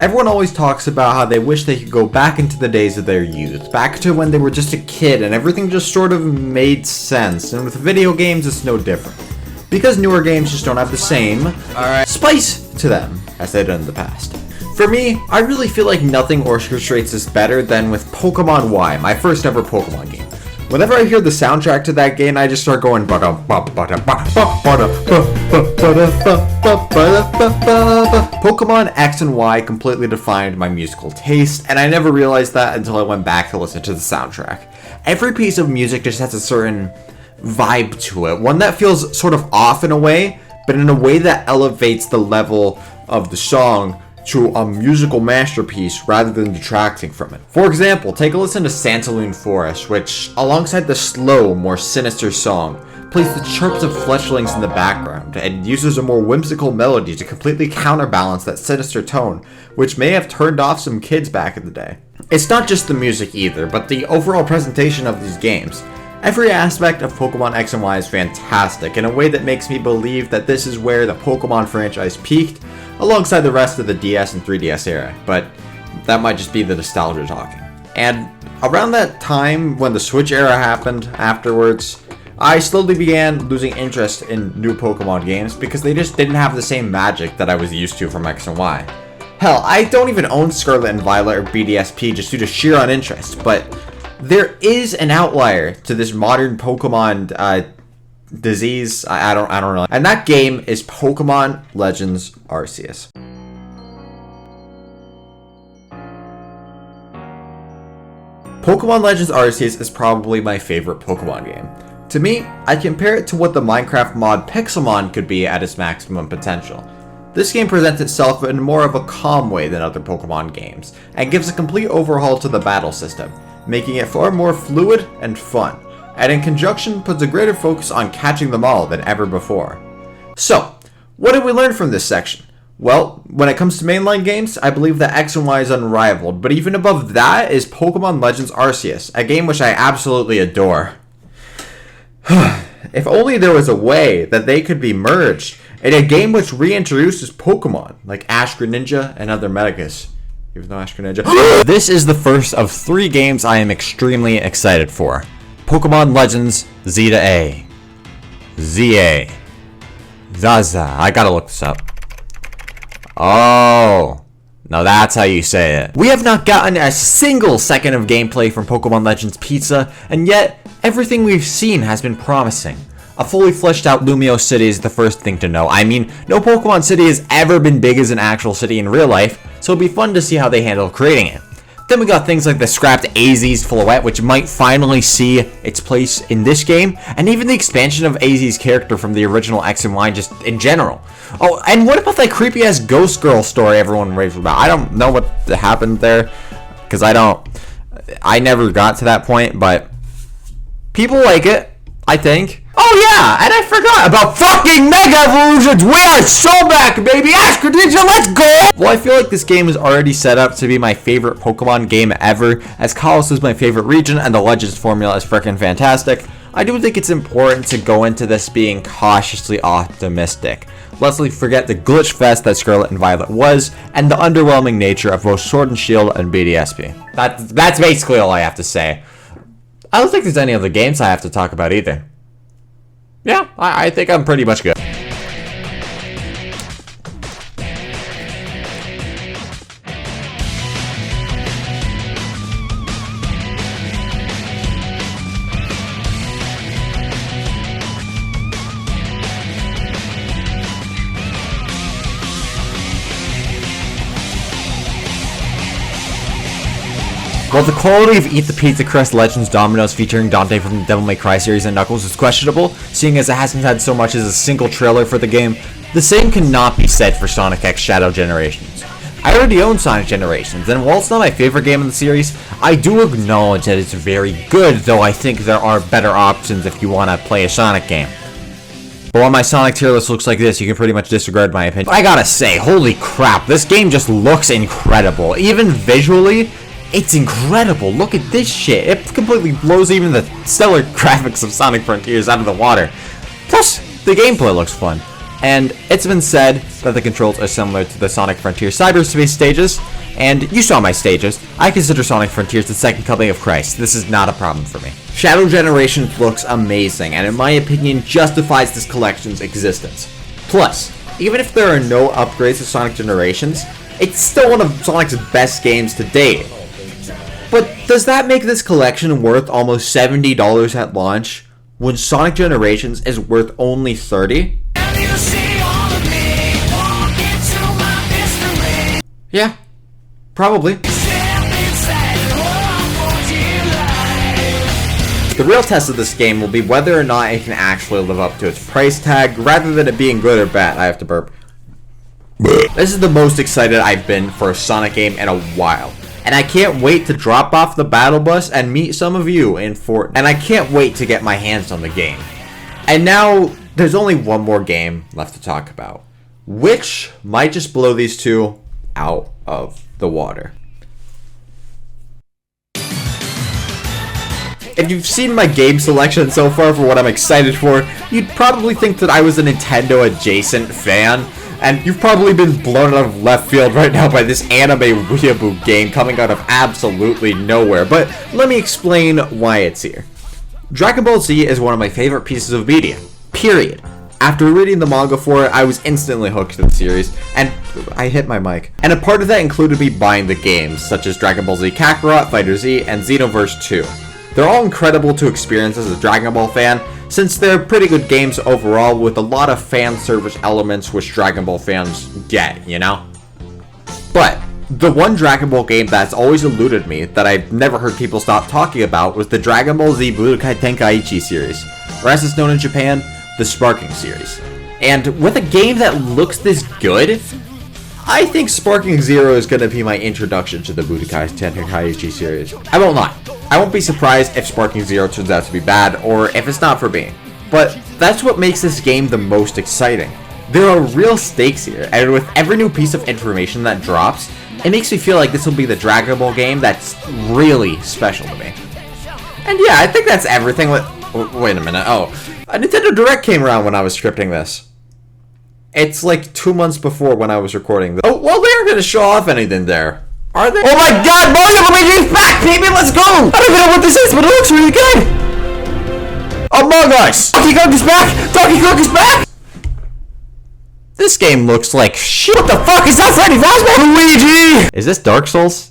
Everyone always talks about how they wish they could go back into the days of their youth, back to when they were just a kid and everything just sort of made sense, and with video games it's no different. Because newer games just don't have the same spice to them as they did in the past. For me, I really feel like nothing orchestrates this better than with Pokemon Y, my first ever Pokemon game. Whenever I hear the soundtrack to that game, I just start going Pokemon X and Y completely defined my musical taste, and I never realized that until I went back to listen to the soundtrack. Every piece of music just has a certain vibe to it, one that feels sort of off in a way, but in a way that elevates the level of the song to a musical masterpiece rather than detracting from it. For example, take a listen to Santaloon Forest, which, alongside the slow, more sinister song, plays the chirps of fletchlings in the background and uses a more whimsical melody to completely counterbalance that sinister tone, which may have turned off some kids back in the day. It's not just the music either, but the overall presentation of these games. Every aspect of Pokemon X and Y is fantastic in a way that makes me believe that this is where the Pokemon franchise peaked, alongside the rest of the DS and 3DS era, but that might just be the nostalgia talking. And around that time, when the Switch era happened afterwards, I slowly began losing interest in new Pokemon games because they just didn't have the same magic that I was used to from X and Y. Hell, I don't even own Scarlet and Violet or BDSP just due to sheer uninterest, but there is an outlier to this modern Pokemon disease. I don't know. And that game is Pokemon Legends Arceus. Pokemon Legends Arceus is probably my favorite Pokemon game. To me, I compare it to what the Minecraft mod Pixelmon could be at its maximum potential. This game presents itself in more of a calm way than other Pokemon games, and gives a complete overhaul to the battle system, making it far more fluid and fun, and in conjunction puts a greater focus on catching them all than ever before. So, what did we learn from this section? Well, when it comes to mainline games, I believe that X and Y is unrivaled, but even above that is Pokemon Legends Arceus, a game which I absolutely adore. If only there was a way that they could be merged in a game which reintroduces Pokemon, like Ash Greninja and other Metagas. Even though Ash Greninja... This is the first of 3 games I am extremely excited for. Pokemon Legends Z-A. Z-A. Zaza. I gotta look this up. Oh. Now that's how you say it. We have not gotten a single second of gameplay from Pokemon Legends Pizza, and yet everything we've seen has been promising. A fully fleshed out Lumio City is the first thing to know. I mean, no Pokemon City has ever been big as an actual city in real life, so it'll be fun to see how they handle creating it. Then we got things like the scrapped AZ's Floette, which might finally see its place in this game, and even the expansion of AZ's character from the original X and Y just in general. Oh, and what about that creepy ass Ghost Girl story everyone raves about? I don't know what happened there, because I never got to that point, but people like it, I think. Oh yeah, and I forgot about fucking Mega Evolutions! We are so back, baby! Ash Greninja, let's go! Well, I feel like this game is already set up to be my favorite Pokemon game ever, as Kalos is my favorite region and the Legends formula is freaking fantastic. I do think it's important to go into this being cautiously optimistic. Let's forget the glitch fest that Scarlet and Violet was, and the underwhelming nature of both Sword and Shield and BDSP. That's basically all I have to say. I don't think there's any other games I have to talk about either. Yeah, I think I'm pretty much good. While the quality of Eat the Pizza Crust Legends Dominoes featuring Dante from the Devil May Cry series and Knuckles is questionable, seeing as it hasn't had so much as a single trailer for the game, the same cannot be said for Sonic X Shadow Generations. I already own Sonic Generations, and while it's not my favorite game in the series, I do acknowledge that it's very good, though I think there are better options if you want to play a Sonic game. But while my Sonic tier list looks like this, you can pretty much disregard my opinion. But I gotta say, holy crap, this game just looks incredible. Even visually, it's incredible. Look at this shit. It completely blows even the stellar graphics of Sonic Frontiers out of the water. Plus, the gameplay looks fun. And it's been said that the controls are similar to the Sonic Frontier Cyberspace stages, and you saw my stages. I consider Sonic Frontiers the second coming of Christ. This is not a problem for me. Shadow Generations looks amazing, and in my opinion, justifies this collection's existence. Plus, even if there are no upgrades to Sonic Generations, it's still one of Sonic's best games to date. But does that make this collection worth almost $70 at launch, when Sonic Generations is worth only $30? Yeah, probably. The real test of this game will be whether or not it can actually live up to its price tag, rather than it being good or bad. I have to burp. This is the most excited I've been for a Sonic game in a while. And I can't wait to drop off the battle bus and meet some of you in Fortnite. And I can't wait to get my hands on the game. And now, there's only one more game left to talk about, which might just blow these two out of the water. If you've seen my game selection so far for what I'm excited for, you'd probably think that I was a Nintendo adjacent fan, and you've probably been blown out of left field right now by this anime weeaboo game coming out of absolutely nowhere, but let me explain why it's here. Dragon Ball Z is one of my favorite pieces of media, period. After reading the manga for it, I was instantly hooked to the series, and I hit my mic. And a part of that included me buying the games, such as Dragon Ball Z Kakarot, Fighter Z, and Xenoverse 2. They're all incredible to experience as a Dragon Ball fan, since they're pretty good games overall with a lot of fan service elements which Dragon Ball fans get, you know? But the one Dragon Ball game that's always eluded me, that I've never heard people stop talking about, was the Dragon Ball Z Budokai Tenkaichi series, or as it's known in Japan, the Sparking series. And with a game that looks this good, I think Sparking Zero is going to be my introduction to the Budokai Tenkaichi series. I won't lie. I won't be surprised if Sparking Zero turns out to be bad, or if it's not for me. But that's what makes this game the most exciting. There are real stakes here, and with every new piece of information that drops, it makes me feel like this will be the Dragon Ball game that's really special to me. And yeah, I think that's everything. Wait a minute. Oh, a Nintendo Direct came around when I was scripting this. It's like 2 months before when I was recording this. Oh, well, they aren't going to show off anything there, are they? Oh my god, Mario Luigi's back, baby! Let's go! I don't even know what this is, but it looks really good! Among Us! Donkey Kong is back! Donkey Kong is back! This game looks like shit. What the fuck is that, Freddy Fazbear? Luigi! Is this Dark Souls?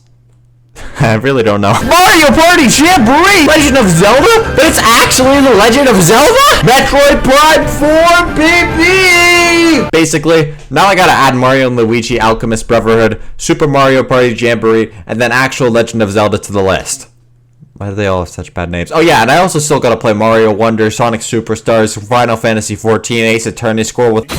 I really don't know. Mario Party Jamboree! Legend of Zelda? But it's actually the Legend of Zelda? Metroid Prime 4, baby! Basically, now I gotta add Mario and Luigi Alchemist Brotherhood, Super Mario Party Jamboree, and then actual Legend of Zelda to the list. Why do they all have such bad names? Oh yeah, and I also still gotta play Mario Wonder, Sonic Superstars, Final Fantasy XIV, Ace Attorney, score with...